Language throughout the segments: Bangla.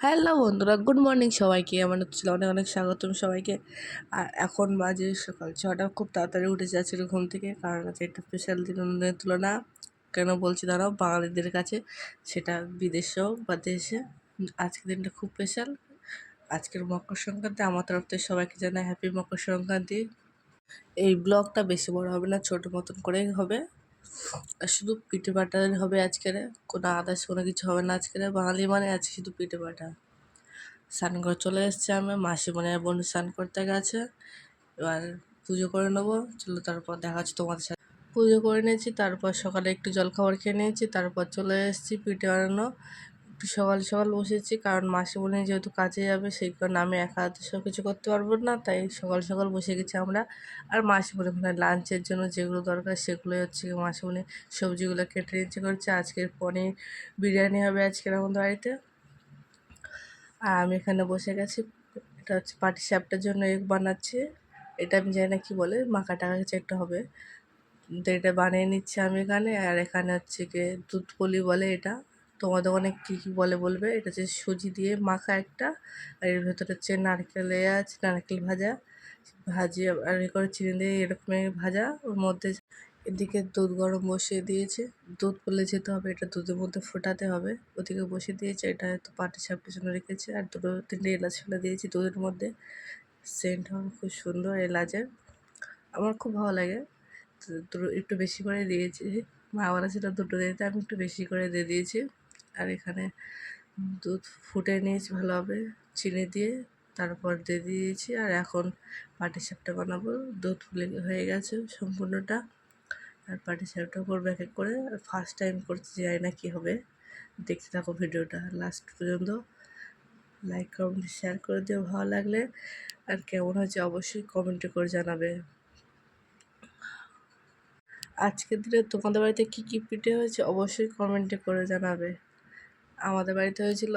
হ্যালো বন্ধুরা, গুড মর্নিং সবাইকে। আমার হচ্ছিল অনেক অনেক স্বাগতম সবাইকে। আর এখন বাজে সকাল 6টা। খুব তাড়াতাড়ি উঠে যাচ্ছিল ঘুম থেকে, কারণ আছে একটা স্পেশাল দিন অন্যদের তুলনা। কেন বলছি দাঁড়াও, বাঙালিদের কাছে সেটা বিদেশ হোক বা দেশে, আজকের দিনটা খুব স্পেশাল। আজকের মকর সংক্রান্তি। আমার তরফ থেকে সবাইকে জানাই হ্যাপি মকর সংক্রান্তি। এই ব্লগটা বেশি বড় হবে না, ছোটো মতন করেই হবে। আর শুধু পিঠে পাটা হবে আজকের, কোনো আদার্স কোনো কিছু হবে না আজকের। বাঙালি মানে আজকে শুধু পিঠে পাটা। স্নান করে চলে এসেছি আমি, মাসিমণি আর বোন স্নান করতে গেছে। এবার পুজো করে নেবো, চলো তারপর দেখা যাচ্ছে তোমাদের সাথে। পুজো করে নিয়েছি, তারপর সকালে একটু জলখাবার খেয়ে নিয়েছি, তারপর চলে এসেছি পিঠে বানানো। একটু সকাল সকাল বসেছি, কারণ মাসিমণি যেহেতু কাজে যাবে, সেই কারণে আমি একা হাতে সব কিছু করতে পারবো না, তাই সকাল সকাল বসে গেছি আমরা। আর মাসিমণি ওখানে লাঞ্চের জন্য যেগুলো দরকার সেগুলোই হচ্ছে মাসিমণি সবজিগুলো কেটে নিচ্ছে করছে। আজকের পনির বিরিয়ানি হবে আজকের আমাদের বাড়িতে। আর আমি এখানে বসে গেছি, এটা হচ্ছে পাটিসাপটার জন্য এগ বানাচ্ছি। এটা আমি জানি না কী বলে, মাখা টাকা কিছু একটা হবে, তো এটা বানিয়ে নিচ্ছি আমি এখানে। আর এখানে হচ্ছে গিয়ে দুধ পুলি বলে এটা, তোমাদের ওখানে কী কী বলে বলবে। এটা হচ্ছে সুজি দিয়ে মাখা একটা, আর এর ভেতরে হচ্ছে নারকেল আছে, নারকেল ভাজা ভাজিয়ে আর এ করে চিনি দিয়ে এরকমই ভাজা। ওর মধ্যে এদিকে দুধ গরম বসিয়ে দিয়েছে, দুধ পড়লে যেতে হবে, এটা দুধের মধ্যে ফোটাতে হবে। ওদিকে বসিয়ে দিয়েছে, এটা হয়তো পাটিসাপটার জন্য রেখেছে। আর দুটো তিনটে এলাচ ফেলে দিয়েছি দুধের মধ্যে, সেন্ট হবে খুব সুন্দর এলাচের, আমার খুব ভালো লাগে। তো দুটো একটু বেশি করে দিয়েছি, মা বলা ছিল দুটো দিতে, আমি একটু বেশি করে দিয়ে দিয়েছি। আর এখানে দুধ ফুটে নিয়েছি ভালোভাবে চিনি দিয়ে, তারপর দিয়ে দিয়েছি। আর এখন পাটিসাপটা বানাবো, দুধ ফুলে হয়ে গেছে সম্পূর্ণটা। আর পাটিসাপটা করবো এক এক করে। ফার্স্ট টাইম করতে যাই না কী হবে, দেখতে থাকো ভিডিওটা লাস্ট পর্যন্ত। লাইক কমেন্ট শেয়ার করে দিও ভালো লাগলে, আর কেমন হয়েছে অবশ্যই কমেন্টে করে জানাবে। আজকের দিনে তোমাদের বাড়িতে কী কী পিঠে হয়েছে অবশ্যই কমেন্টে করে জানাবে। আমাদের বাড়িতে হয়েছিল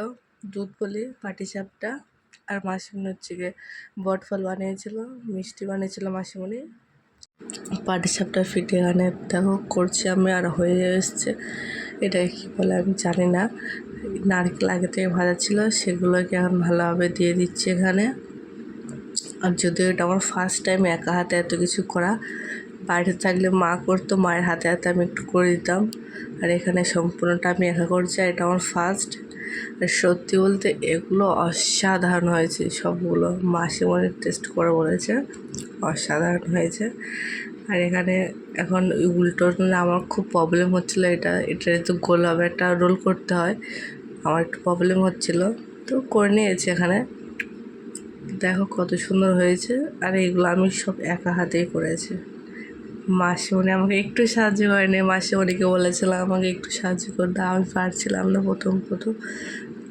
দুধ পুলি, পাটিসাপটা, আর মাসিমণি হচ্ছে গিয়ে বটফল বানিয়েছিল, মিষ্টি বানিয়েছিল মাসিমণি। পাটিসাপটার পিঠে এখানে দেখো করছি আমি, আর হয়ে এসছে। এটা কী বলে আমি জানি না, নারকেল আগে থেকে ভাজা ছিল, সেগুলোকে এখন ভালোভাবে দিয়ে দিচ্ছি এখানে। আর যদিও এটা আমার ফার্স্ট টাইম একা হাতে এত কিছু করা, বাইরে থাকলে মা করতো, মায়ের হাতে হাতে আমি একটু করে দিতাম। আর এখানে সম্পূর্ণটা আমি একা করছি, আর এটা আমার ফার্স্ট। আর সত্যি বলতে এগুলো অসাধারণ হয়েছে সবগুলো, মাসিমণির টেস্ট করে বলেছে অসাধারণ হয়েছে। আর এখানে এখন উল্টো আমার খুব প্রবলেম হচ্ছিলো, এটা তো গোলাপে একটা রোল করতে হয়, আমার একটু প্রবলেম হচ্ছিলো, তো করে নিয়েছি এখানে। দেখো কত সুন্দর হয়েছে। আর এগুলো আমি সব একা হাতেই করেছি, মাসিমণি আমাকে একটু সাহায্য করেনি। মাসিমণিকে বলেছিলাম আমাকে একটু সাহায্য করতে, আমি পারছিলাম না প্রথম প্রথম।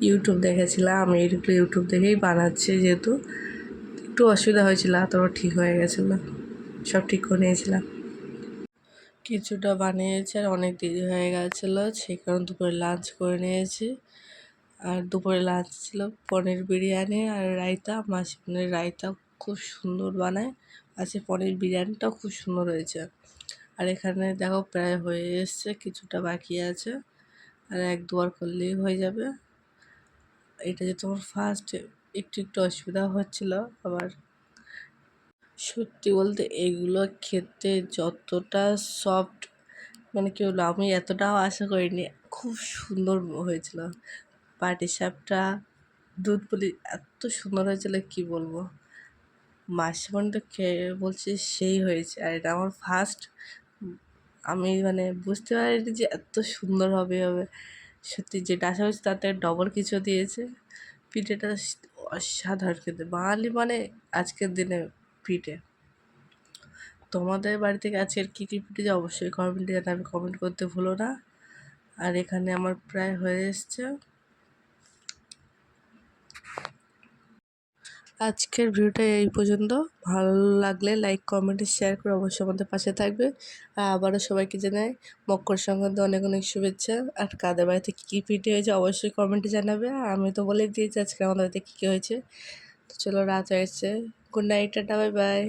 ইউটিউব দেখেছিলাম, আমি ইউটিউব দেখেই বানাচ্ছি, যেহেতু একটু অসুবিধা হয়েছিল, তারপর ঠিক হয়ে গেছিলো, সব ঠিক করে নিয়েছিলাম। কিছুটা বানিয়েছি, আর অনেক দেরি হয়ে গেছিলো, সেই কারণে দুপুরে লাঞ্চ করে নিয়েছি। আর দুপুরে লাঞ্চ ছিল পনির বিরিয়ানি আর রায়তা। মাসিমণির রায়তা খুব সুন্দর বানায়, আর সে পনির বিরিয়ানিটাও খুব সুন্দর হয়েছে। আর এখানে দেখো প্রায় হয়ে এসছে, কিছুটা বাকি আছে, আর এক দুবার করলেই হয়ে যাবে। এটা যে তোমার ফার্স্ট, একটু একটু অসুবিধা হচ্ছিল। আবার সত্যি বলতে এগুলো খেতে যতটা সফট, মানে কি বলবো, আমি এতটাও আশা করিনি, খুব সুন্দর হয়েছিল। পাটিসাপটা দুধ পুলি এত সুন্দর হয়েছিল কি বলবো, মাসিমণি তো খেয়ে বলছে সেই হয়েছে। আর এটা আমার ফার্স্ট, আমি মানে বুঝতে পারিনি যে এত সুন্দর হবে। সত্যি যেটা আশা হয়েছে তার থেকে ডবল কিছু দিয়েছে। পিঠেটা অসাধারণ খেতে, বাঙালি মানে আজকের দিনে পিঠে। তোমাদের বাড়ি থেকে আজকের কী কী পিঠে যে অবশ্যই কমেন্টে জানাবে, কমেন্ট করতে ভুলো না। আর এখানে আমার প্রায় হয়ে এসছে। আজকের ভিডিওটা এই পর্যন্ত, ভালো লাগলে লাইক কমেন্ট শেয়ার করে অবশ্যই আমাদের পাশে থাকবে। আর আবারও সবাইকে জানাই মকর সংক্রান্তি অনেক অনেক শুভেচ্ছা। আর কাদের বাড়িতে কী কী পিঠে হয়েছে অবশ্যই কমেন্টে জানাবে। আর আমি তো বলেই দিয়েছি আজকে আমাদের বাড়িতে কী কী হয়েছে। তো চলো, রাত হয়েছে, good night, tata, bye bye.